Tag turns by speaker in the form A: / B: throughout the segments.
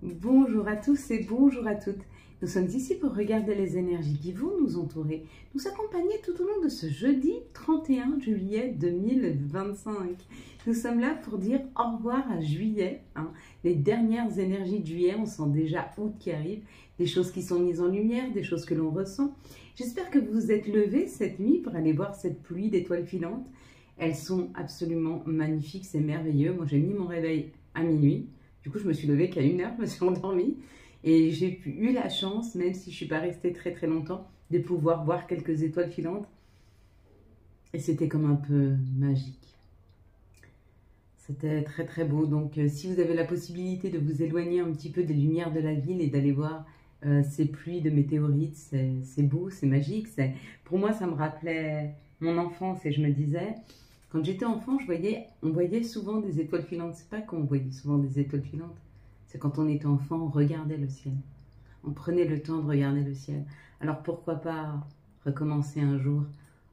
A: Bonjour à tous et bonjour à toutes. Nous sommes ici pour regarder les énergies qui vont nous entourer, nous accompagner tout au long de ce jeudi 31 juillet 2025. Nous sommes là pour dire au revoir à juillet. Les dernières énergies de juillet, on sent déjà août qui arrive, des choses qui sont mises en lumière, des choses que l'on ressent. J'espère que vous vous êtes levés cette nuit pour aller voir cette pluie d'étoiles filantes. Elles sont absolument magnifiques, c'est merveilleux. Moi, j'ai mis mon réveil à minuit. Du coup, je me suis levée qu'à 1h, je me suis endormie. Et j'ai eu la chance, même si je ne suis pas restée très longtemps, de pouvoir voir quelques étoiles filantes. Et c'était comme un peu magique. C'était très beau. Donc, si vous avez la possibilité de vous éloigner un petit peu des lumières de la ville et d'aller voir ces pluies de météorites, c'est beau, c'est magique. Pour moi, ça me rappelait mon enfance et je me disais... Quand j'étais enfant, on voyait souvent des étoiles filantes. C'est pas qu'on voyait souvent des étoiles filantes, c'est quand on était enfant, on regardait le ciel. On prenait le temps de regarder le ciel. Alors pourquoi pas recommencer un jour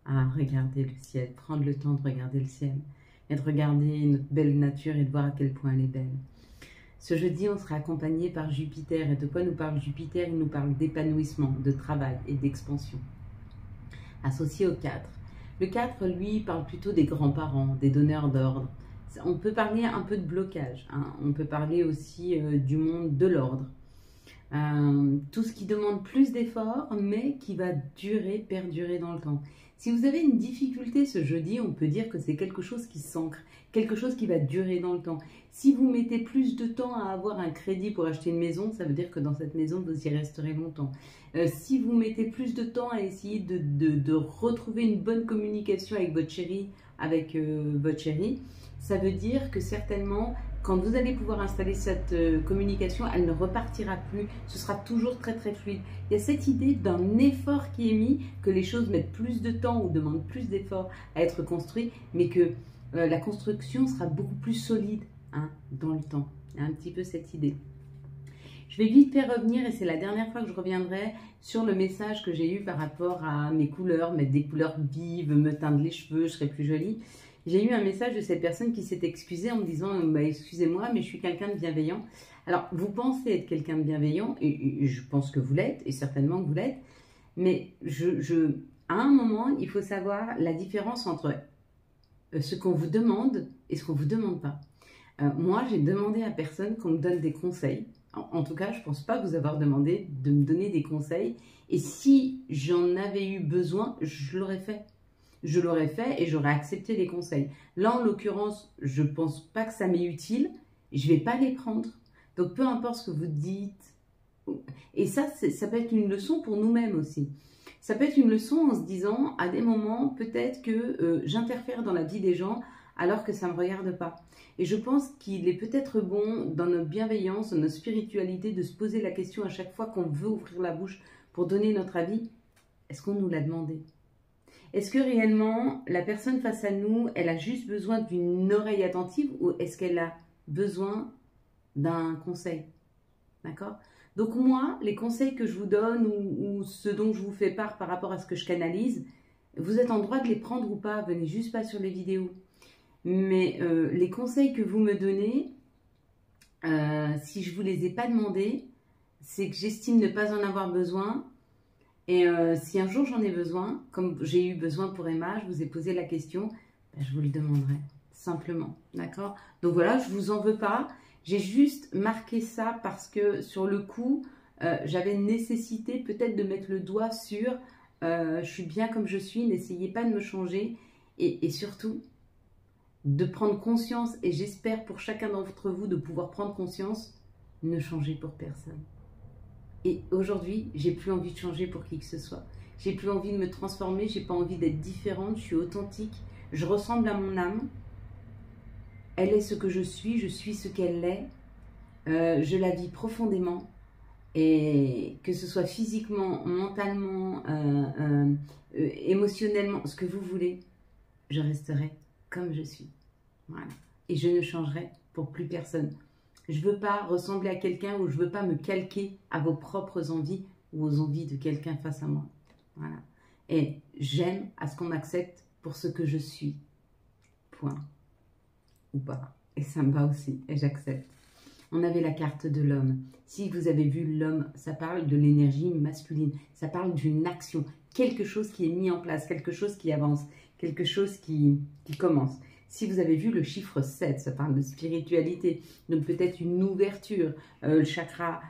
A: à regarder le ciel, prendre le temps de regarder le ciel et de regarder notre belle nature et de voir à quel point elle est belle. Ce jeudi, on sera accompagné par Jupiter. Et de quoi nous parle Jupiter? Il nous parle d'épanouissement, de travail et d'expansion. Associé au 4. Le 4, lui, parle plutôt des grands-parents, des donneurs d'ordre. On peut parler un peu de blocage, on peut parler aussi du monde de l'ordre. Tout ce qui demande plus d'efforts, mais qui va durer, perdurer dans le temps. Si vous avez une difficulté ce jeudi, on peut dire que c'est quelque chose qui s'ancre, quelque chose qui va durer dans le temps. Si vous mettez plus de temps à avoir un crédit pour acheter une maison, ça veut dire que dans cette maison, vous y resterez longtemps. Si vous mettez plus de temps à essayer de retrouver une bonne communication avec votre chéri, ça veut dire que certainement, quand vous allez pouvoir installer cette communication, elle ne repartira plus, ce sera toujours très fluide. Il y a cette idée d'un effort qui est mis, que les choses mettent plus de temps ou demandent plus d'efforts à être construites, mais que la construction sera beaucoup plus solide dans le temps. Il y a un petit peu cette idée. Je vais vite faire revenir, et c'est la dernière fois que je reviendrai, sur le message que j'ai eu par rapport à mes couleurs, mettre des couleurs vives, me teindre les cheveux, je serai plus jolie. J'ai eu un message de cette personne qui s'est excusée en me disant « Excusez-moi, mais je suis quelqu'un de bienveillant ». Alors, vous pensez être quelqu'un de bienveillant, et je pense que vous l'êtes, et certainement que vous l'êtes, mais à un moment, il faut savoir la différence entre ce qu'on vous demande et ce qu'on ne vous demande pas. Moi, j'ai demandé à personne qu'on me donne des conseils. En tout cas, je ne pense pas vous avoir demandé de me donner des conseils. Et si j'en avais eu besoin, je l'aurais fait. Je l'aurais fait et j'aurais accepté les conseils. Là, en l'occurrence, je ne pense pas que ça m'est utile. Je ne vais pas les prendre. Donc, peu importe ce que vous dites. Et ça peut être une leçon pour nous-mêmes aussi. Ça peut être une leçon en se disant, à des moments, peut-être que j'interfère dans la vie des gens alors que ça ne me regarde pas. Et je pense qu'il est peut-être bon, dans notre bienveillance, dans notre spiritualité, de se poser la question à chaque fois qu'on veut ouvrir la bouche pour donner notre avis. Est-ce qu'on nous l'a demandé? Est-ce que réellement, la personne face à nous, elle a juste besoin d'une oreille attentive ou est-ce qu'elle a besoin d'un conseil? D'accord? Donc moi, les conseils que je vous donne ou ce dont je vous fais part par rapport à ce que je canalise, vous êtes en droit de les prendre ou pas, venez juste pas sur les vidéos. Mais les conseils que vous me donnez, si je ne vous les ai pas demandés, c'est que j'estime ne pas en avoir besoin. Et si un jour j'en ai besoin, comme j'ai eu besoin pour Emma, je vous ai posé la question, je vous le demanderai, simplement. D'accord? Donc voilà, je ne vous en veux pas. J'ai juste marqué ça parce que sur le coup, j'avais une nécessité peut-être de mettre le doigt sur je suis bien comme je suis, n'essayez pas de me changer. Et surtout, de prendre conscience, et j'espère pour chacun d'entre vous de pouvoir prendre conscience, ne changez pour personne. Et aujourd'hui, j'ai plus envie de changer pour qui que ce soit. J'ai plus envie de me transformer, j'ai pas envie d'être différente, je suis authentique, je ressemble à mon âme. Elle est ce que je suis ce qu'elle est. Je la vis profondément. Et que ce soit physiquement, mentalement, émotionnellement, ce que vous voulez, je resterai comme je suis. Voilà. Et je ne changerai pour plus personne. Je ne veux pas ressembler à quelqu'un ou je ne veux pas me calquer à vos propres envies ou aux envies de quelqu'un face à moi. Voilà. Et j'aime à ce qu'on m'accepte pour ce que je suis. Point. Ou pas. Et ça me va aussi. Et j'accepte. on avait la carte de l'homme. Si vous avez vu l'homme, ça parle de l'énergie masculine, ça parle d'une action, quelque chose qui est mis en place, quelque chose qui avance, quelque chose qui commence. Si vous avez vu le chiffre 7, ça parle de spiritualité, donc peut-être une ouverture, le chakra,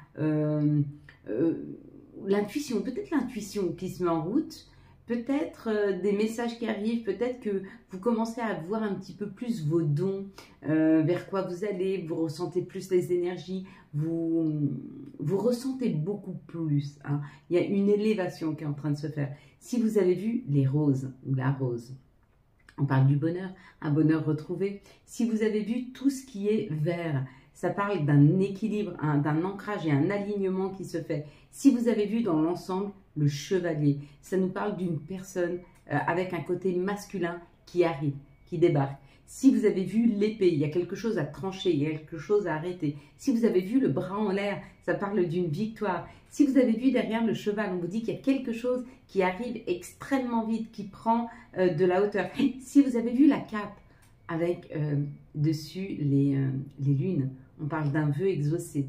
A: l'intuition, peut-être l'intuition qui se met en route, peut-être des messages qui arrivent, peut-être que vous commencez à voir un petit peu plus vos dons, vers quoi vous allez, vous ressentez plus les énergies, vous ressentez beaucoup plus. Hein. Il y a une élévation qui est en train de se faire. Si vous avez vu les roses ou la rose, on parle du bonheur, un bonheur retrouvé. Si vous avez vu tout ce qui est vert, ça parle d'un équilibre, d'un ancrage et un alignement qui se fait. Si vous avez vu dans l'ensemble le chevalier, ça nous parle d'une personne avec un côté masculin qui arrive, qui débarque. Si vous avez vu l'épée, il y a quelque chose à trancher, il y a quelque chose à arrêter. Si vous avez vu le bras en l'air, ça parle d'une victoire. Si vous avez vu derrière le cheval, on vous dit qu'il y a quelque chose qui arrive extrêmement vite, qui prend de la hauteur. Si vous avez vu la cape avec dessus les lunes, on parle d'un vœu exaucé.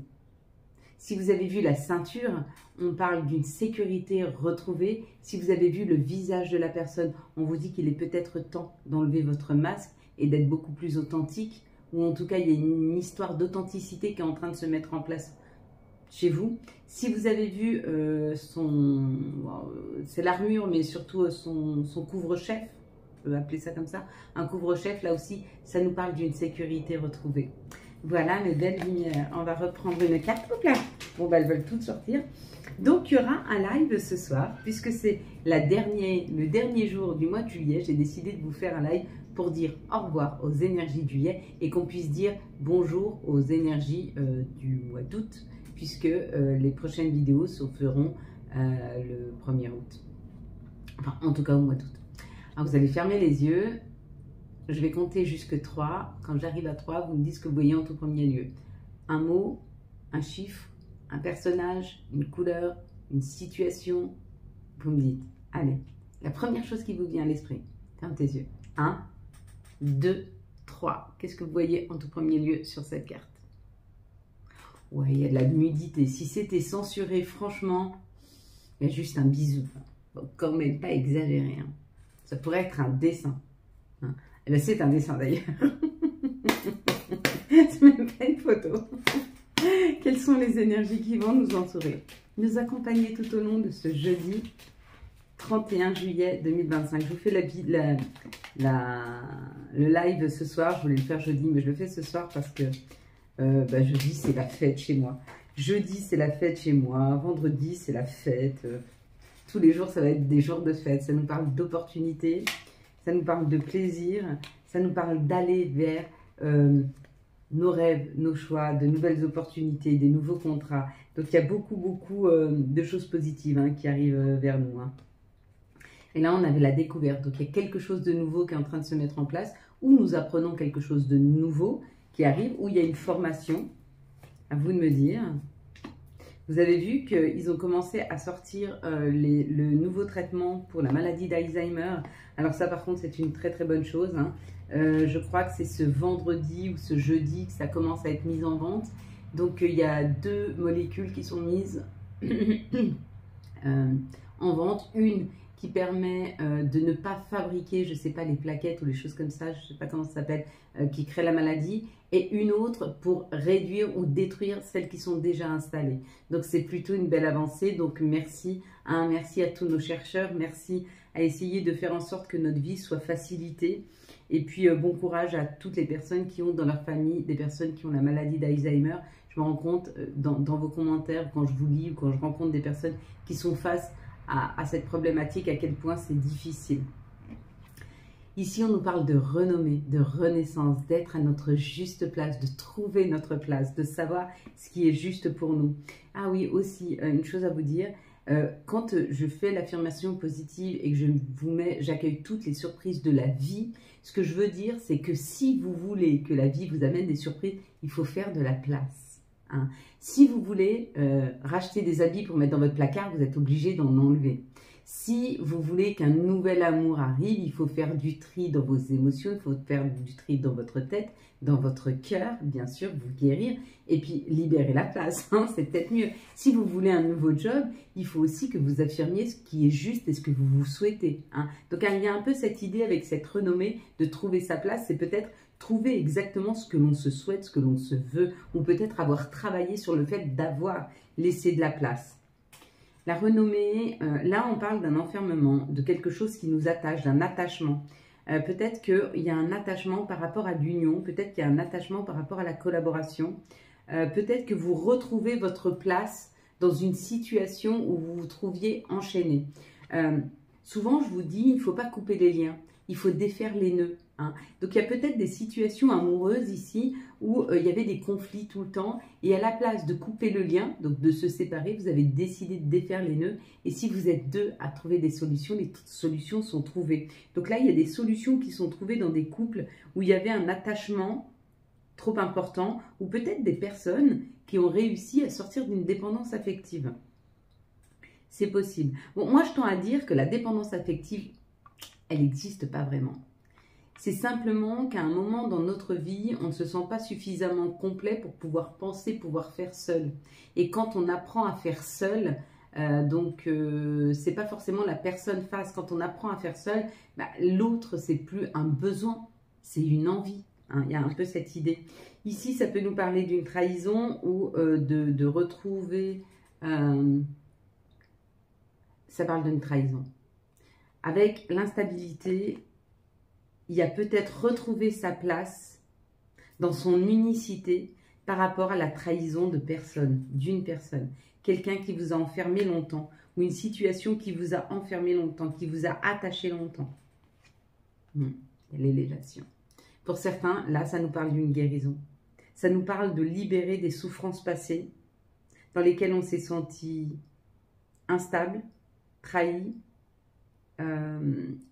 A: Si vous avez vu la ceinture, on parle d'une sécurité retrouvée. Si vous avez vu le visage de la personne, on vous dit qu'il est peut-être temps d'enlever votre masque et d'être beaucoup plus authentique, ou en tout cas, il y a une histoire d'authenticité qui est en train de se mettre en place chez vous. Si vous avez vu c'est l'armure, mais surtout son couvre-chef, on peut appeler ça comme ça, un couvre-chef, là aussi, ça nous parle d'une sécurité retrouvée. Voilà mes belles lumières. On va reprendre une carte. Hop là. Bon, bah, elles veulent toutes sortir. Donc, il y aura un live ce soir, puisque c'est le dernier jour du mois de juillet. J'ai décidé de vous faire un live pour dire au revoir aux énergies de juillet et qu'on puisse dire bonjour aux énergies du mois d'août, puisque les prochaines vidéos se feront le 1er août. Enfin, en tout cas au mois d'août. Alors, vous allez fermer les yeux. Je vais compter jusque 3. Quand j'arrive à 3, vous me dites ce que vous voyez en tout premier lieu. Un mot, un chiffre, un personnage, une couleur, une situation. Vous me dites, allez, la première chose qui vous vient à l'esprit. Ferme tes yeux. 1, 2, 3. Qu'est-ce que vous voyez en tout premier lieu sur cette carte? Ouais, il y a de la nudité. Si c'était censuré, franchement, il y a juste un bisou. Bon, quand même pas exagéré. Hein. Ça pourrait être un dessin. Hein. Eh bien, c'est un dessin d'ailleurs. C'est même pas une photo. Quelles sont les énergies qui vont nous entourer, nous accompagner tout au long de ce jeudi 31 juillet 2025. Je vous fais le live ce soir. Je voulais le faire jeudi, mais je le fais ce soir parce que jeudi, c'est la fête chez moi. Jeudi, c'est la fête chez moi. Vendredi, c'est la fête. Tous les jours, ça va être des jours de fête. Ça nous parle d'opportunités. Ça nous parle de plaisir, ça nous parle d'aller vers nos rêves, nos choix, de nouvelles opportunités, des nouveaux contrats. Donc, il y a beaucoup de choses positives hein, qui arrivent vers nous. Hein. Et là, on avait la découverte. Donc, il y a quelque chose de nouveau qui est en train de se mettre en place, où nous apprenons quelque chose de nouveau qui arrive, où il y a une formation. À vous de me dire. Vous avez vu qu'ils ont commencé à sortir le nouveau traitement pour la maladie d'Alzheimer. Alors ça, par contre, c'est une très bonne chose. Hein. Je crois que c'est ce vendredi ou ce jeudi que ça commence à être mis en vente. Donc, il y a 2 molécules qui sont mises en vente. Une qui permet de ne pas fabriquer, je ne sais pas, les plaquettes ou les choses comme ça, je ne sais pas comment ça s'appelle, qui crée la maladie. Et une autre pour réduire ou détruire celles qui sont déjà installées. Donc, c'est plutôt une belle avancée. Donc, merci. Hein, merci à tous nos chercheurs. Merci à essayer de faire en sorte que notre vie soit facilitée. Et puis, bon courage à toutes les personnes qui ont dans leur famille des personnes qui ont la maladie d'Alzheimer. Je me rends compte dans vos commentaires, quand je vous lis ou quand je rencontre des personnes qui sont face à cette problématique, à quel point c'est difficile. Ici, on nous parle de renommée, de renaissance, d'être à notre juste place, de trouver notre place, de savoir ce qui est juste pour nous. Ah oui, aussi, une chose à vous dire, quand je fais l'affirmation positive et que j'accueille toutes les surprises de la vie, ce que je veux dire, c'est que si vous voulez que la vie vous amène des surprises, il faut faire de la place. Hein. Si vous voulez racheter des habits pour mettre dans votre placard, vous êtes obligé d'en enlever. Si vous voulez qu'un nouvel amour arrive, il faut faire du tri dans vos émotions, il faut faire du tri dans votre tête, dans votre cœur, bien sûr, vous guérir, et puis libérer la place, hein, c'est peut-être mieux. Si vous voulez un nouveau job, il faut aussi que vous affirmiez ce qui est juste et ce que vous vous souhaitez. Hein. Donc il y a un peu cette idée avec cette renommée de trouver sa place, c'est peut-être trouver exactement ce que l'on se souhaite, ce que l'on se veut, ou peut-être avoir travaillé sur le fait d'avoir laissé de la place. La renommée, là on parle d'un enfermement, de quelque chose qui nous attache, d'un attachement. Peut-être qu'il y a un attachement par rapport à l'union, peut-être qu'il y a un attachement par rapport à la collaboration. Peut-être que vous retrouvez votre place dans une situation où vous vous trouviez enchaîné. Souvent je vous dis, il ne faut pas couper les liens, il faut défaire les nœuds. Hein. Donc il y a peut-être des situations amoureuses ici où il y avait des conflits tout le temps et à la place de couper le lien, donc de se séparer, vous avez décidé de défaire les nœuds et si vous êtes deux à trouver des solutions, les solutions sont trouvées. Donc là il y a des solutions qui sont trouvées dans des couples où il y avait un attachement trop important ou peut-être des personnes qui ont réussi à sortir d'une dépendance affective. C'est possible. Bon, moi je tends à dire que la dépendance affective, elle n'existe pas vraiment. C'est simplement qu'à un moment dans notre vie, on ne se sent pas suffisamment complet pour pouvoir penser, pouvoir faire seul. Et quand on apprend à faire seul, c'est pas forcément la personne face. Quand on apprend à faire seul, l'autre, c'est plus un besoin, c'est une envie. Hein, il y a un peu cette idée. Ici, ça peut nous parler d'une trahison ou de retrouver... ça parle d'une trahison. Avec l'instabilité... il y a peut-être retrouvé sa place dans son unicité par rapport à la trahison de personne, d'une personne. Quelqu'un qui vous a enfermé longtemps ou une situation qui vous a enfermé longtemps, qui vous a attaché longtemps. L'élévation. Pour certains, là, ça nous parle d'une guérison. Ça nous parle de libérer des souffrances passées dans lesquelles on s'est senti instable, trahi,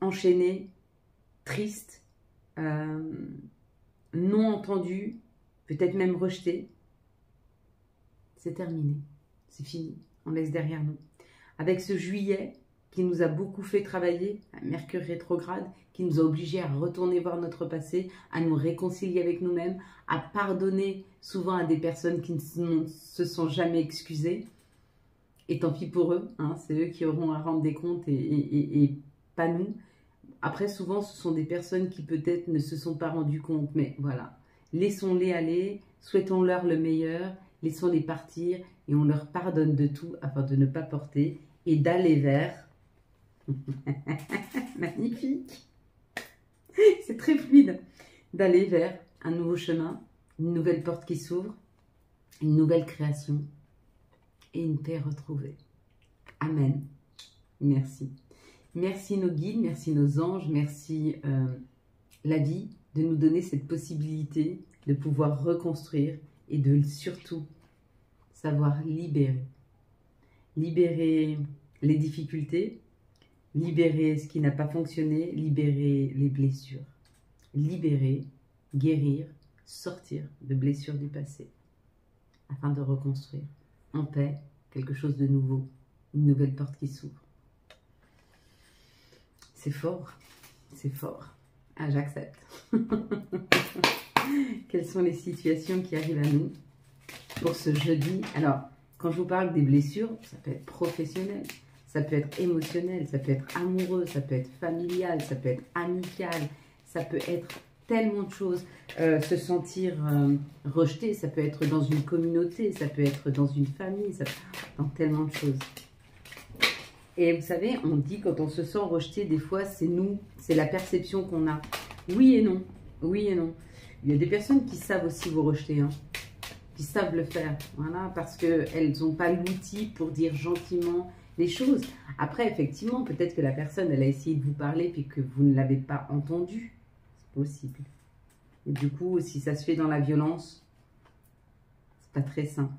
A: enchaîné, triste, non entendu, peut-être même rejeté. C'est terminé, c'est fini, on laisse derrière nous. Avec ce juillet qui nous a beaucoup fait travailler, Mercure rétrograde, qui nous a obligés à retourner voir notre passé, à nous réconcilier avec nous-mêmes, à pardonner souvent à des personnes qui ne se sont jamais excusées. Et tant pis pour eux, hein, c'est eux qui auront à rendre des comptes et pas nous. Après, souvent, ce sont des personnes qui peut-être ne se sont pas rendues compte, mais voilà. Laissons-les aller, souhaitons-leur le meilleur, laissons-les partir et on leur pardonne de tout afin de ne pas porter et d'aller vers... Magnifique. C'est très fluide. D'aller vers un nouveau chemin, une nouvelle porte qui s'ouvre, une nouvelle création et une paix retrouvée. Amen. Merci. Merci nos guides, merci nos anges, merci la vie de nous donner cette possibilité de pouvoir reconstruire et de surtout savoir libérer. Libérer les difficultés, libérer ce qui n'a pas fonctionné, libérer les blessures. Libérer, guérir, sortir de blessures du passé afin de reconstruire en paix quelque chose de nouveau, une nouvelle porte qui s'ouvre. C'est fort, c'est fort. Ah, j'accepte. Quelles sont les situations qui arrivent à nous pour ce jeudi? Alors, quand je vous parle des blessures, ça peut être professionnel, ça peut être émotionnel, ça peut être amoureux, ça peut être familial, ça peut être amical, ça peut être tellement de choses. Se sentir rejeté, ça peut être dans une communauté, ça peut être dans une famille, ça peut être dans tellement de choses. Et vous savez, on dit quand on se sent rejeté, des fois, c'est nous, c'est la perception qu'on a. Oui et non, oui et non. Il y a des personnes qui savent aussi vous rejeter, hein, qui savent le faire, voilà, parce qu'elles n'ont pas l'outil pour dire gentiment les choses. Après, effectivement, peut-être que la personne, elle a essayé de vous parler puis que vous ne l'avez pas entendu. C'est possible. Et du coup, si ça se fait dans la violence, c'est pas très sain.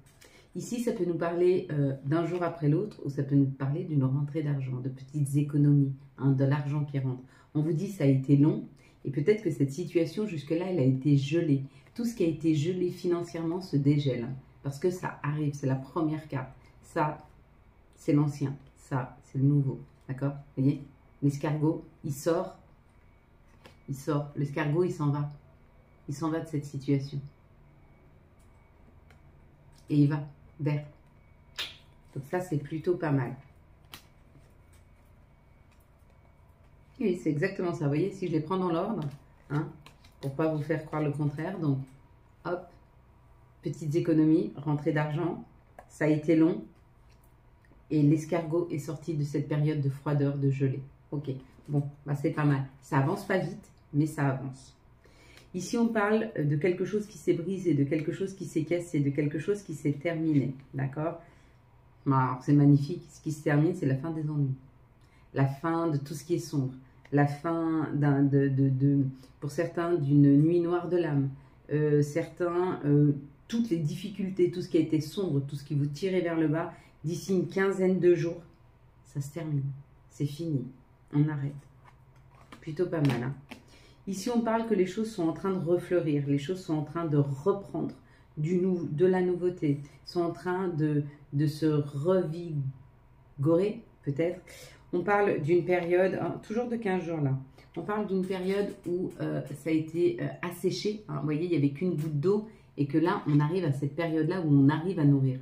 A: Ici, ça peut nous parler d'un jour après l'autre ou ça peut nous parler d'une rentrée d'argent, de petites économies, hein, de l'argent qui rentre. On vous dit ça a été long et peut-être que cette situation jusque-là, elle a été gelée. Tout ce qui a été gelé financièrement se dégèle parce que ça arrive, c'est la première carte. Ça, c'est l'ancien, ça, c'est le nouveau. D'accord? Vous voyez? L'escargot, il sort. Il sort. L'escargot, il s'en va. Il s'en va de cette situation. Et il va vers. Donc ça, c'est plutôt pas mal. Oui, c'est exactement ça. Vous voyez, si je les prends dans l'ordre, hein, pour pas vous faire croire le contraire. Donc, hop, petites économies, rentrée d'argent. Ça a été long. Et l'escargot est sorti de cette période de froideur, de gelée. Ok, bon, bah c'est pas mal. Ça avance pas vite, mais ça avance. Ici, on parle de quelque chose qui s'est brisé, de quelque chose qui s'est cassé, de quelque chose qui s'est terminé. D'accord? Alors, c'est magnifique. Ce qui se termine, c'est la fin des ennuis. La fin de tout ce qui est sombre. La fin, pour certains, d'une nuit noire de l'âme. Certains, toutes les difficultés, tout ce qui a été sombre, tout ce qui vous tirait vers le bas, d'ici une quinzaine de jours, ça se termine. C'est fini. On arrête. Plutôt pas mal, hein? Ici, on parle que les choses sont en train de refleurir. Les choses sont en train de reprendre de la nouveauté. Sont en train de se revigorer, peut-être. On parle d'une période, hein, toujours de 15 jours là. On parle d'une période où ça a été asséché. Hein, vous voyez, il n'y avait qu'une goutte d'eau. Et que là, on arrive à cette période-là où on arrive à nourrir.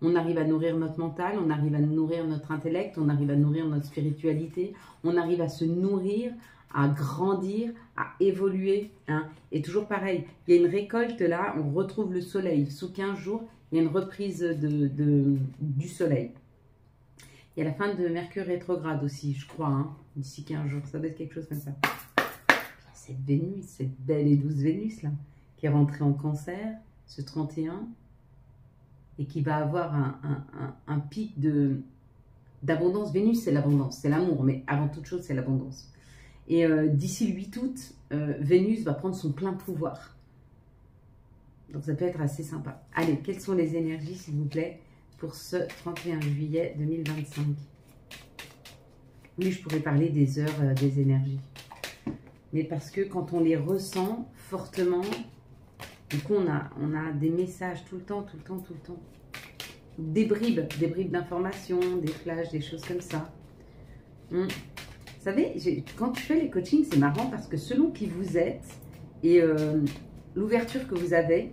A: On arrive à nourrir notre mental, on arrive à nourrir notre intellect, on arrive à nourrir notre spiritualité, on arrive à se nourrir, à grandir, à évoluer. Hein. Et toujours pareil, il y a une récolte là, on retrouve le soleil. Sous 15 jours, il y a une reprise du soleil. Il y a la fin de Mercure rétrograde aussi, je crois, hein, d'ici 15 jours. Ça doit être quelque chose comme ça. Cette Vénus, cette belle et douce Vénus là, qui est rentrée en Cancer, ce 31, et qui va avoir un pic d'abondance. Vénus, c'est l'abondance, c'est l'amour, mais avant toute chose, c'est l'abondance. Et d'ici le 8 août, Vénus va prendre son plein pouvoir. Donc ça peut être assez sympa. Allez, quelles sont les énergies, s'il vous plaît, pour ce 31 juillet 2025? Oui, je pourrais parler des heures, des énergies. Mais parce que quand on les ressent fortement, du coup, on a des messages tout le temps. Des bribes d'informations, des flashs, des choses comme ça. Vous savez, quand tu fais les coachings, c'est marrant parce que selon qui vous êtes et l'ouverture que vous avez,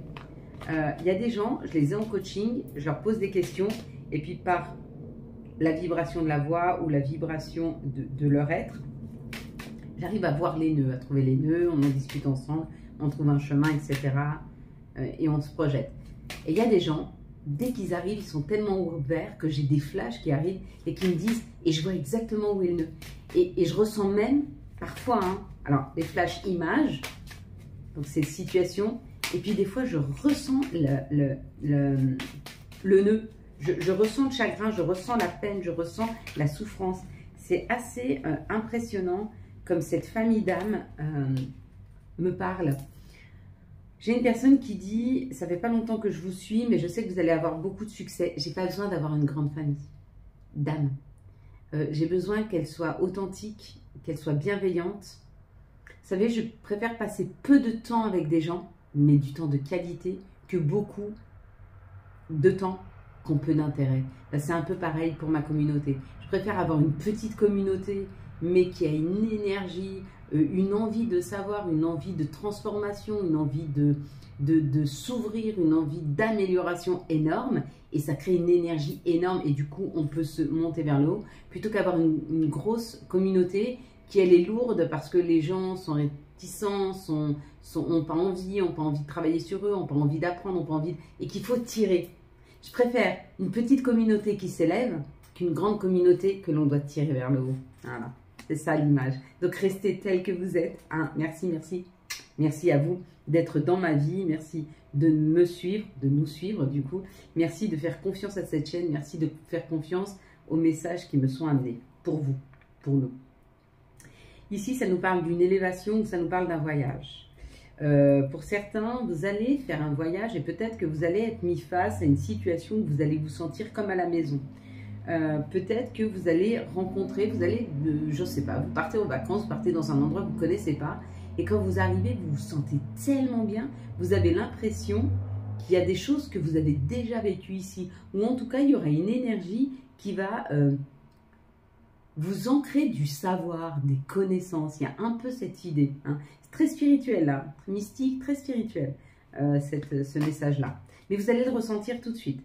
A: il y a des gens, je les ai en coaching, je leur pose des questions et puis par la vibration de la voix ou la vibration de leur être, j'arrive à voir les nœuds, à trouver les nœuds, on en discute ensemble, on trouve un chemin, etc. Et on se projette. Et il y a des gens, dès qu'ils arrivent, ils sont tellement ouverts que j'ai des flashs qui arrivent et qui me disent, et je vois exactement où est le nœud. Et je ressens même, parfois, hein, alors des flashs images, donc c'est situation, et puis des fois je ressens le nœud. Je ressens le chagrin, je ressens la peine, je ressens la souffrance. C'est assez impressionnant comme cette famille d'âmes me parle. J'ai une personne qui dit, ça fait pas longtemps que je vous suis, mais je sais que vous allez avoir beaucoup de succès. J'ai pas besoin d'avoir une grande famille d'âmes. J'ai besoin qu'elle soit authentique, qu'elle soit bienveillante. Vous savez, je préfère passer peu de temps avec des gens, mais du temps de qualité, que beaucoup de temps qu'on peu d'intérêt. C'est un peu pareil pour ma communauté. Je préfère avoir une petite communauté, mais qui a une énergie, une envie de savoir, une envie de transformation, une envie de s'ouvrir, une envie d'amélioration énorme. Et ça crée une énergie énorme et du coup, on peut se monter vers le haut. Plutôt qu'avoir une grosse communauté qui, elle, est lourde parce que les gens sont réticents, n'ont pas envie de travailler sur eux, n'ont pas envie d'apprendre, n'ont pas envie... Et qu'il faut tirer. Je préfère une petite communauté qui s'élève qu'une grande communauté que l'on doit tirer vers le haut. Voilà, c'est ça l'image. Donc restez tel que vous êtes. Hein. Merci, merci. Merci à vous d'être dans ma vie. Merci de me suivre, de nous suivre du coup. Merci de faire confiance à cette chaîne. Merci de faire confiance aux messages qui me sont amenés. Pour vous, pour nous. Ici, ça nous parle d'une élévation ou ça nous parle d'un voyage. Pour certains, vous allez faire un voyage et peut-être que vous allez être mis face à une situation où vous allez vous sentir comme à la maison. Peut-être que vous allez rencontrer, je ne sais pas, vous partez en vacances, vous partez dans un endroit que vous ne connaissez pas et quand vous arrivez, vous vous sentez tellement bien, vous avez l'impression qu'il y a des choses que vous avez déjà vécues ici ou en tout cas, il y aura une énergie qui va vous ancrez du savoir, des connaissances. Il y a un peu cette idée. Hein. C'est très spirituel, là, très mystique, très spirituel, ce message-là. Mais vous allez le ressentir tout de suite.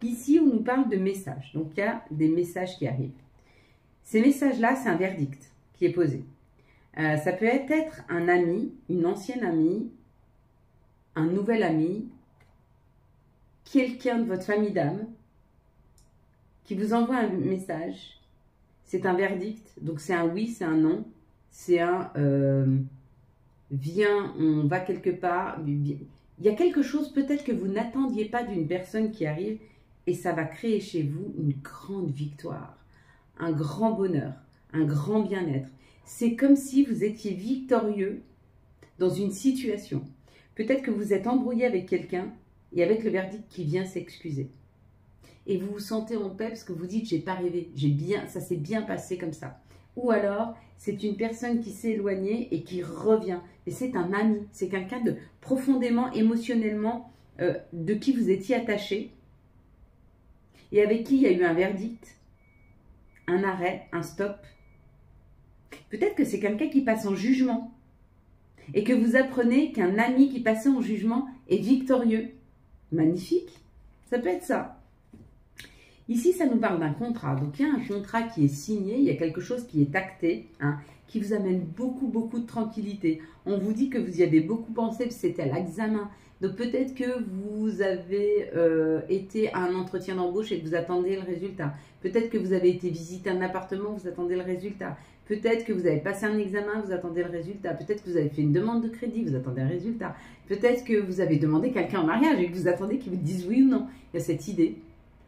A: Ici, on nous parle de messages. Donc, il y a des messages qui arrivent. Ces messages-là, c'est un verdict qui est posé. Ça peut être un ami, une ancienne amie, un nouvel ami, quelqu'un de votre famille d'âme qui vous envoie un message. C'est un verdict, donc c'est un oui, c'est un non, c'est un viens, on va quelque part. Il y a quelque chose peut-être que vous n'attendiez pas d'une personne qui arrive et ça va créer chez vous une grande victoire, un grand bonheur, un grand bien-être. C'est comme si vous étiez victorieux dans une situation. Peut-être que vous êtes embrouillé avec quelqu'un et avec le verdict qui vient s'excuser. Et vous vous sentez en paix parce que vous dites, j'ai pas rêvé, ça s'est bien passé comme ça. Ou alors, c'est une personne qui s'est éloignée et qui revient. Et c'est un ami, c'est quelqu'un de profondément, émotionnellement, de qui vous étiez attaché. Et avec qui il y a eu un verdict, un arrêt, un stop. Peut-être que c'est quelqu'un qui passe en jugement. Et que vous apprenez qu'un ami qui passait en jugement est victorieux. Magnifique, ça peut être ça. Ici, ça nous parle d'un contrat. Donc, il y a un contrat qui est signé, il y a quelque chose qui est acté, hein, qui vous amène beaucoup, beaucoup de tranquillité. On vous dit que vous y avez beaucoup pensé, c'était à l'examen. Donc, peut-être que vous avez été à un entretien d'embauche et que vous attendez le résultat. Peut-être que vous avez été visiter un appartement, vous attendez le résultat. Peut-être que vous avez passé un examen, vous attendez le résultat. Peut-être que vous avez fait une demande de crédit, vous attendez le résultat. Peut-être que vous avez demandé quelqu'un en mariage et que vous attendez qu'il vous dise oui ou non. Il y a cette idée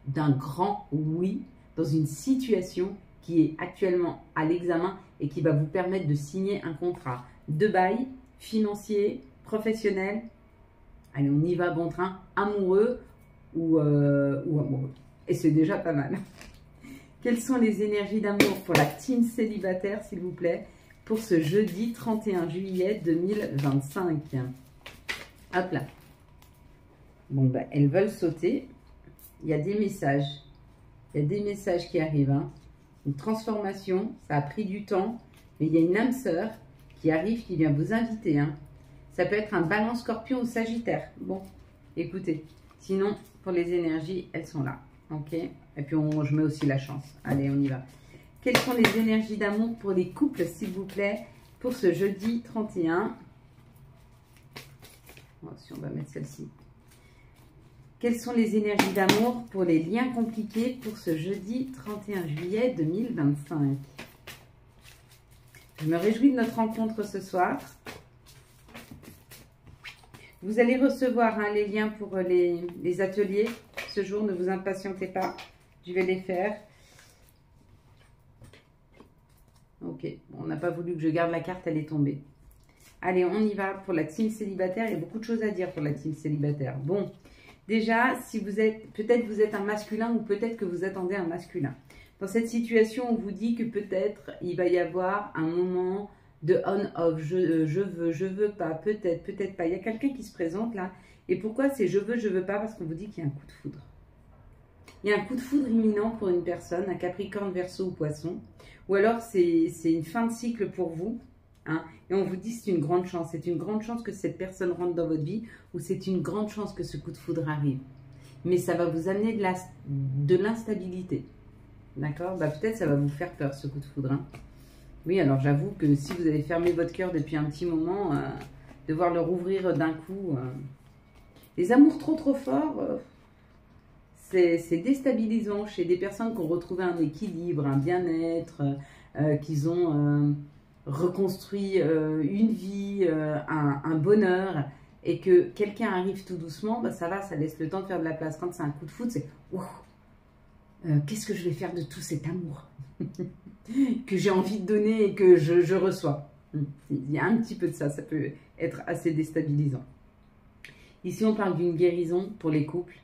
A: d'un grand oui dans une situation qui est actuellement à l'examen et qui va vous permettre de signer un contrat de bail, financier, professionnel. Allez, on y va, bon train, amoureux ou amoureux. Et c'est déjà pas mal. Quelles sont les énergies d'amour pour la team célibataire, s'il vous plaît, pour ce jeudi 31 juillet 2025? Hop là. Bon, ben, elles veulent sauter. Il y a des messages. Il y a des messages qui arrivent. Hein. Une transformation. Ça a pris du temps. Mais il y a une âme sœur qui arrive, qui vient vous inviter. Hein. Ça peut être un Balance, Scorpion ou Sagittaire. Bon, écoutez. Sinon, pour les énergies, elles sont là. Ok. Et puis, je mets aussi la chance. Allez, on y va. Quelles sont les énergies d'amour pour les couples, s'il vous plaît, pour ce jeudi 31? Bon, si on va mettre celle-ci. Quelles sont les énergies d'amour pour les liens compliqués pour ce jeudi 31 juillet 2025? Je me réjouis de notre rencontre ce soir. Vous allez recevoir hein, les liens pour les ateliers. Ce jour, ne vous impatientez pas. Je vais les faire. Ok, bon, on n'a pas voulu que je garde la carte, elle est tombée. Allez, on y va pour la team célibataire. Il y a beaucoup de choses à dire pour la team célibataire. Bon, déjà, si vous êtes, peut-être vous êtes un masculin ou peut-être que vous attendez un masculin. Dans cette situation, on vous dit que peut-être il va y avoir un moment de on-off. Je veux pas, peut-être, peut-être pas. Il y a quelqu'un qui se présente là. Et pourquoi c'est je veux pas? Parce qu'on vous dit qu'il y a un coup de foudre. Il y a un coup de foudre imminent pour une personne, un Capricorne, Verseau ou Poisson. Ou alors c'est une fin de cycle pour vous. Hein, et on vous dit c'est une grande chance. C'est une grande chance que cette personne rentre dans votre vie ou c'est une grande chance que ce coup de foudre arrive. Mais ça va vous amener de l'instabilité. D'accord? Bah, peut-être ça va vous faire peur ce coup de foudre. Hein. Oui, alors j'avoue que si vous avez fermé votre cœur depuis un petit moment, devoir le rouvrir d'un coup. Les amours trop forts, c'est déstabilisant chez des personnes qui ont retrouvé un équilibre, un bien-être, qu'ils ont reconstruit une vie, un bonheur, et que quelqu'un arrive tout doucement, bah ça va, ça laisse le temps de faire de la place. Quand c'est un coup de foudre, c'est wow, qu'est-ce que je vais faire de tout cet amour que j'ai envie de donner et que je reçois. Il y a un petit peu de ça, ça peut être assez déstabilisant. Ici, on parle d'une guérison pour les couples.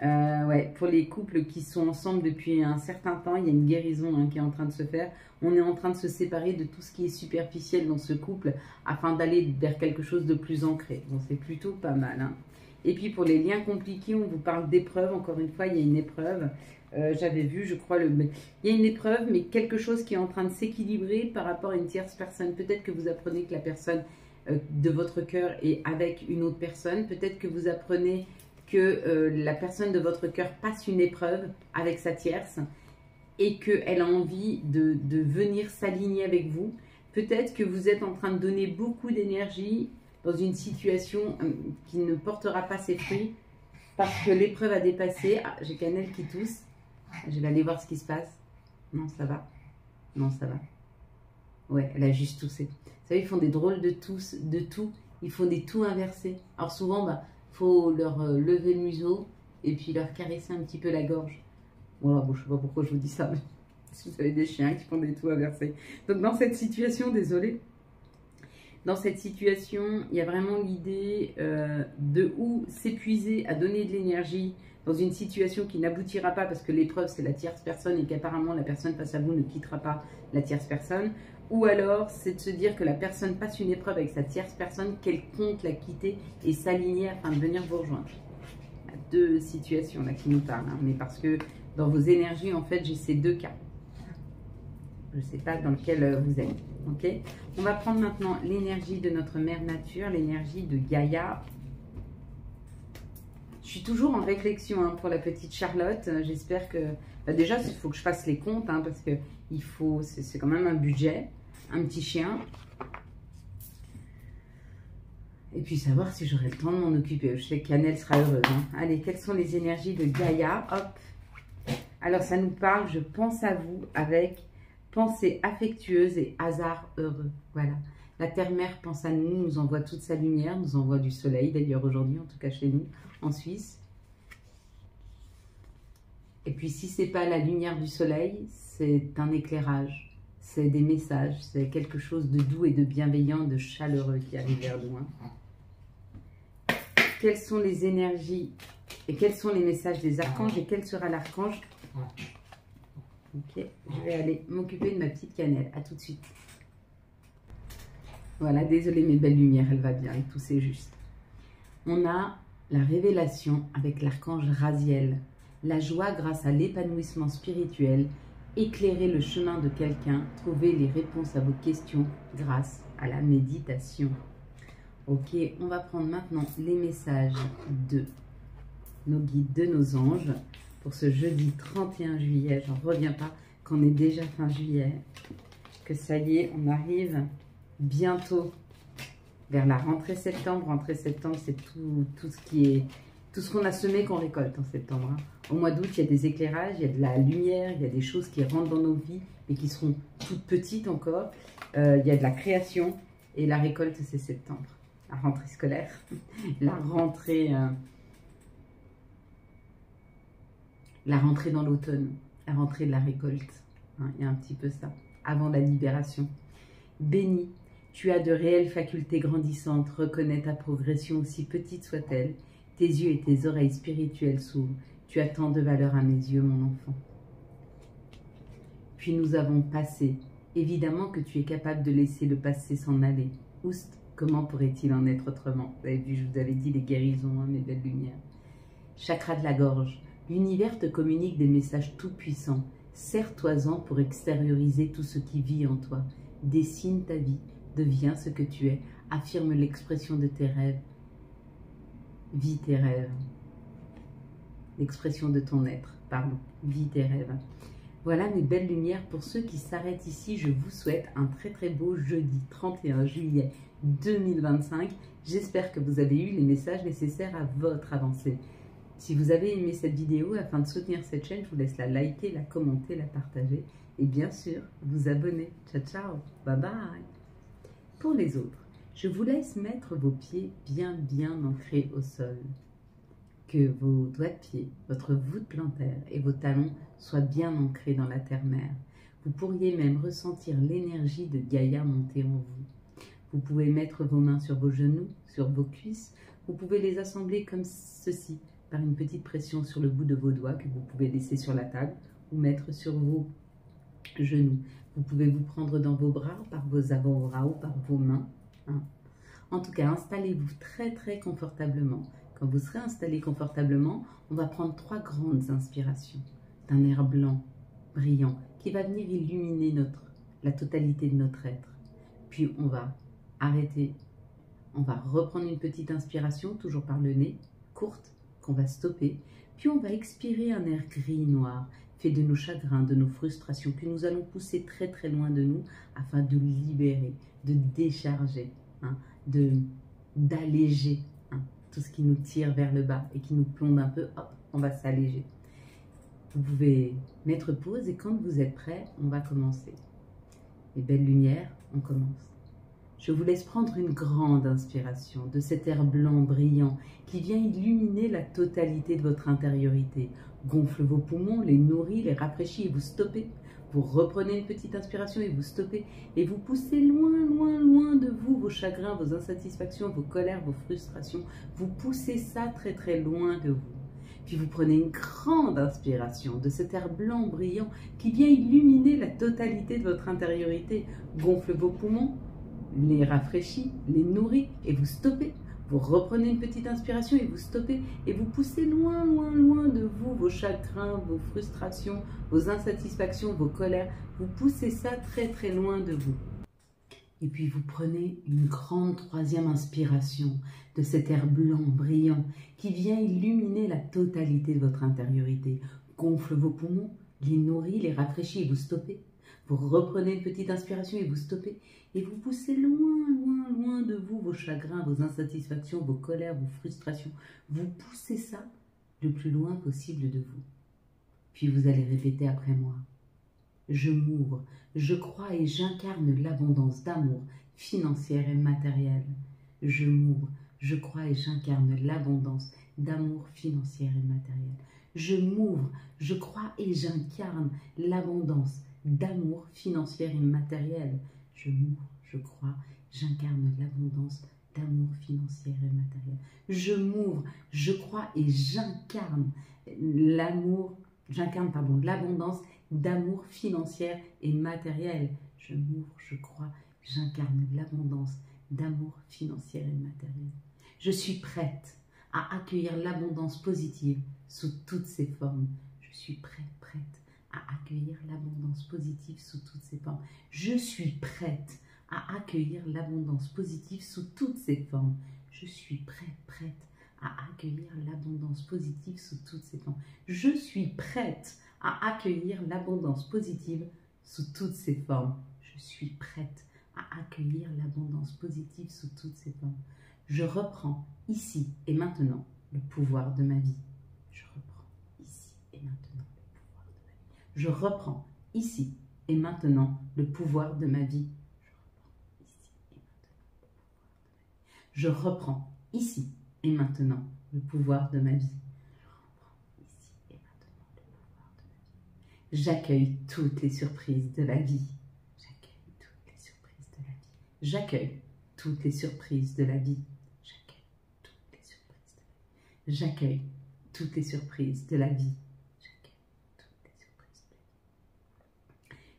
A: Ouais, pour les couples qui sont ensemble depuis un certain temps, il y a une guérison hein, qui est en train de se faire. On est en train de se séparer de tout ce qui est superficiel dans ce couple afin d'aller vers quelque chose de plus ancré. Bon, c'est plutôt pas mal. Hein. Et puis pour les liens compliqués, on vous parle d'épreuve. Encore une fois, il y a une épreuve. J'avais vu, je crois, il y a une épreuve, mais quelque chose qui est en train de s'équilibrer par rapport à une tierce personne. Peut-être que vous apprenez que la personne de votre cœur est avec une autre personne. Peut-être que vous apprenez que la personne de votre cœur passe une épreuve avec sa tierce et qu'elle a envie de venir s'aligner avec vous. Peut-être que vous êtes en train de donner beaucoup d'énergie dans une situation qui ne portera pas ses fruits parce que l'épreuve a dépassé. Ah, j'ai Cannelle qui tousse. Je vais aller voir ce qui se passe. Non, ça va. Non, ça va. Ouais, elle a juste toussé. Vous savez, ils font des drôles de tout. Ils font des toux inversés. Alors souvent, bah, faut leur lever le museau et puis leur caresser un petit peu la gorge. Voilà, bon, je ne sais pas pourquoi je vous dis ça, mais si vous avez des chiens qui font des toux inversés. Donc dans cette situation, désolé, dans cette situation, il y a vraiment l'idée de où s'épuiser à donner de l'énergie dans une situation qui n'aboutira pas parce que l'épreuve c'est la tierce personne et qu'apparemment la personne face à vous ne quittera pas la tierce personne. Ou alors c'est de se dire que la personne passe une épreuve avec sa tierce personne, qu'elle compte la quitter et s'aligner afin de venir vous rejoindre. Il y a deux situations là qui nous parlent, hein, mais parce que dans vos énergies, en fait, j'ai ces deux cas. Je ne sais pas dans lequel vous êtes. Ok. On va prendre maintenant l'énergie de notre mère nature, l'énergie de Gaïa. Je suis toujours en réflexion hein, pour la petite Charlotte. J'espère que... Bah déjà, il faut que je fasse les comptes hein, parce que il faut, c'est quand même un budget. Un petit chien. Et puis savoir si j'aurai le temps de m'en occuper. Je sais qu'Annelle sera heureuse. Hein. Allez, quelles sont les énergies de Gaïa? Hop. Alors, ça nous parle, je pense à vous avec pensée affectueuse et hasard heureux. Voilà. La Terre-Mère pense à nous, nous envoie toute sa lumière, nous envoie du soleil, d'ailleurs aujourd'hui, en tout cas chez nous, en Suisse. Et puis, si ce n'est pas la lumière du soleil, c'est un éclairage, c'est des messages, c'est quelque chose de doux et de bienveillant, de chaleureux qui arrive vers nous. Hein. Quelles sont les énergies et quels sont les messages des archanges et quel sera l'archange? Ok, je vais aller m'occuper de ma petite Cannelle. À tout de suite. Voilà, désolé mes belles lumières, elle va bien et tout c'est juste. On a la révélation avec l'archange Raziel. La joie grâce à l'épanouissement spirituel. Éclairer le chemin de quelqu'un. Trouver les réponses à vos questions grâce à la méditation. Ok, on va prendre maintenant les messages de nos guides, de nos anges. Pour ce jeudi 31 juillet, j'en reviens pas qu'on est déjà fin juillet, que ça y est, on arrive bientôt vers la rentrée septembre. Rentrée septembre, c'est tout ce qui est, tout ce qu'on a semé qu'on récolte en septembre. Hein. Au mois d'août, il y a des éclairages, il y a de la lumière, il y a des choses qui rentrent dans nos vies et qui seront toutes petites encore. Il y a de la création et la récolte, c'est septembre. La rentrée scolaire, la rentrée dans l'automne, la rentrée de la récolte. Hein, il y a un petit peu ça, avant la libération. Béni, tu as de réelles facultés grandissantes, reconnais ta progression aussi petite soit-elle. Tes yeux et tes oreilles spirituelles s'ouvrent. Tu as tant de valeur à mes yeux, mon enfant. Puis nous avons passé. Évidemment que tu es capable de laisser le passé s'en aller. Oust, comment pourrait-il en être autrement? Vous avez vu, je vous avais dit les guérisons, hein, mes belles lumières. Chakra de la gorge. L'univers te communique des messages tout-puissants. Serre-toi-en pour extérioriser tout ce qui vit en toi. Dessine ta vie, deviens ce que tu es, affirme l'expression de tes rêves. Vis tes rêves. L'expression de ton être, pardon. Vis tes rêves. Voilà mes belles lumières. Pour ceux qui s'arrêtent ici, je vous souhaite un très très beau jeudi 31 juillet 2025. J'espère que vous avez eu les messages nécessaires à votre avancée. Si vous avez aimé cette vidéo, afin de soutenir cette chaîne, je vous laisse la liker, la commenter, la partager et bien sûr, vous abonner. Ciao, ciao, bye bye. Pour les autres, je vous laisse mettre vos pieds bien ancrés au sol. Que vos doigts de pied, votre voûte plantaire et vos talons soient bien ancrés dans la terre-mère. Vous pourriez même ressentir l'énergie de Gaïa monter en vous. Vous pouvez mettre vos mains sur vos genoux, sur vos cuisses. Vous pouvez les assembler comme ceci, par une petite pression sur le bout de vos doigts que vous pouvez laisser sur la table ou mettre sur vos genoux. Vous pouvez vous prendre dans vos bras, par vos avant-bras ou par vos mains. Hein. En tout cas, installez-vous très confortablement, Quand vous serez installé confortablement, on va prendre 3 grandes inspirations d'un air blanc, brillant, qui va venir illuminer la totalité de notre être. Puis on va arrêter, on va reprendre une petite inspiration, toujours par le nez, courte, qu'on va stopper. Puis on va expirer un air gris-noir, fait de nos chagrins, de nos frustrations, que nous allons pousser très très loin de nous, afin de libérer, de décharger, d'alléger tout ce qui nous tire vers le bas et qui nous plombe un peu, hop, on va s'alléger. Vous pouvez mettre pause et quand vous êtes prêt, on va commencer. Les belles lumières, on commence. Je vous laisse prendre une grande inspiration de cet air blanc brillant qui vient illuminer la totalité de votre intériorité. Gonfle vos poumons, les nourrit, les rafraîchit et vous stoppez. Vous reprenez une petite inspiration et vous stoppez. Et vous poussez loin, loin, loin de vous vos chagrins, vos insatisfactions, vos colères, vos frustrations. Vous poussez ça très, très loin de vous. Puis vous prenez une grande inspiration de cet air blanc brillant qui vient illuminer la totalité de votre intériorité. Gonfle vos poumons, les rafraîchit, les nourrit et vous stoppez. Vous reprenez une petite inspiration et vous stoppez et vous poussez loin, loin, loin de vous vos chagrins, vos frustrations, vos insatisfactions, vos colères. Vous poussez ça très très loin de vous. Et puis vous prenez une grande 3e inspiration de cet air blanc brillant qui vient illuminer la totalité de votre intériorité. Gonfle vos poumons, les nourrit, les rafraîchit et vous stoppez. Vous reprenez une petite inspiration et vous stoppez. Et vous poussez loin, loin, loin de vous vos chagrins, vos insatisfactions, vos colères, vos frustrations. Vous poussez ça le plus loin possible de vous. Puis vous allez répéter après moi. Je m'ouvre, je crois et j'incarne l'abondance d'amour financière et matérielle. Je m'ouvre, je crois et j'incarne l'abondance d'amour financière et matérielle. Je m'ouvre, je crois et j'incarne l'abondance d'amour financière et matériel. Je m'ouvre, je crois, j'incarne l'abondance d'amour financière et matériel. Je m'ouvre, je crois et j'incarne l'abondance d'amour financière et matériel. Je m'ouvre, je crois, j'incarne l'abondance d'amour financière et matériel. Je suis prête à accueillir l'abondance positive sous toutes ses formes. Je suis prête à accueillir l'abondance positive sous toutes ses formes. Je suis prête à accueillir l'abondance positive sous toutes ses formes. Je suis prête à accueillir l'abondance positive sous toutes ses formes. Je suis prête à accueillir l'abondance positive sous toutes ses formes. Je suis prête à accueillir l'abondance positive sous toutes ses formes. Je reprends ici et maintenant le pouvoir de ma vie. Je reprends ici et maintenant le pouvoir de ma vie. Je reprends ici et maintenant le pouvoir de ma vie. Je reprends ici et maintenant le pouvoir de ma vie. J'accueille toutes les surprises de la vie. J'accueille toutes les surprises de la vie. J'accueille toutes les surprises de la vie.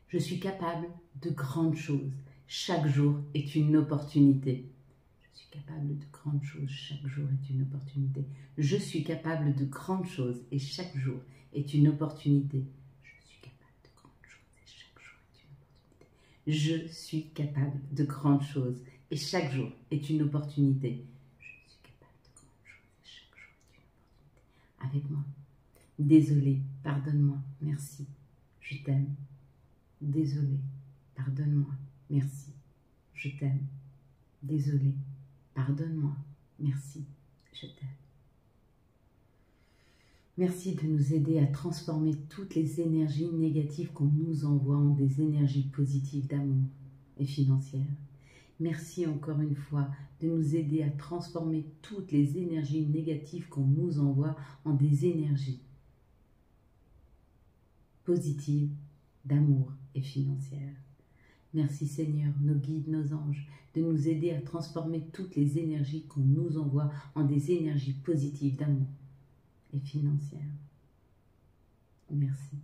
A: Je suis capable de grandes choses. Chaque jour est une opportunité. Je suis capable de grandes choses. Chaque jour est une opportunité. Je suis capable de grandes choses et chaque jour est une opportunité. Je suis capable de grandes choses et chaque jour est une opportunité. Je suis capable de grandes choses et chaque jour est une opportunité. Avec moi. Désolé, pardonne-moi, merci, je t'aime. Désolé, pardonne-moi, merci, je t'aime. Désolé, pardonne-moi, merci, je t'aime. Merci de nous aider à transformer toutes les énergies négatives qu'on nous envoie en des énergies positives d'amour et financières. Merci encore une fois de nous aider à transformer toutes les énergies négatives qu'on nous envoie en des énergies positives d'amour et financières. Merci Seigneur, nos guides, nos anges, de nous aider à transformer toutes les énergies qu'on nous envoie en des énergies positives d'amour et financière. Merci.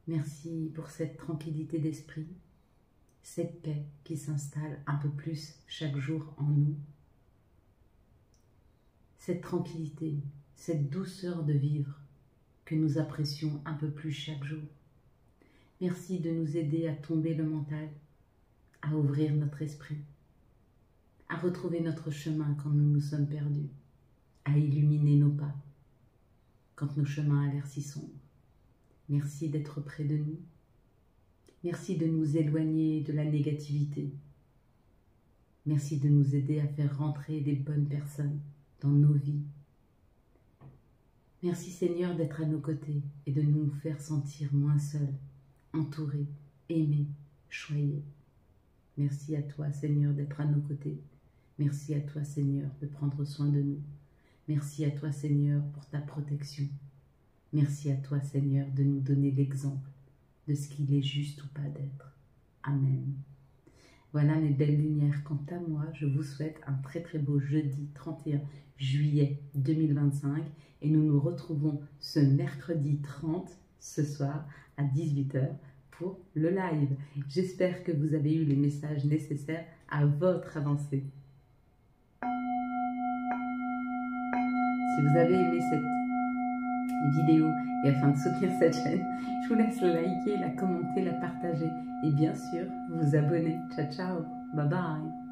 A: Merci pour cette tranquillité d'esprit, cette paix qui s'installe un peu plus chaque jour en nous. cette tranquillité, cette douceur de vivre que nous apprécions un peu plus chaque jour. Merci de nous aider à tomber le mental, à ouvrir notre esprit, à retrouver notre chemin quand nous nous sommes perdus, à illuminer nos pas quand nos chemins ont l'air si sombres. Merci d'être près de nous. Merci de nous éloigner de la négativité. Merci de nous aider à faire rentrer des bonnes personnes dans nos vies. Merci Seigneur d'être à nos côtés et de nous faire sentir moins seuls, entourés, aimés, choyés. Merci à toi Seigneur d'être à nos côtés. Merci à toi Seigneur de prendre soin de nous. Merci à toi Seigneur pour ta protection. Merci à toi Seigneur de nous donner l'exemple de ce qu'il est juste ou pas d'être. Amen. Voilà mes belles lumières. Quant à moi, je vous souhaite un très très beau jeudi 31 juillet 2025 et nous nous retrouvons ce mercredi 30 ce soir à 18 h pour le live. J'espère que vous avez eu les messages nécessaires à votre avancée. Si vous avez aimé cette vidéo et afin de soutenir cette chaîne, je vous laisse la liker, la commenter, la partager et bien sûr vous abonner. Ciao ciao, bye bye.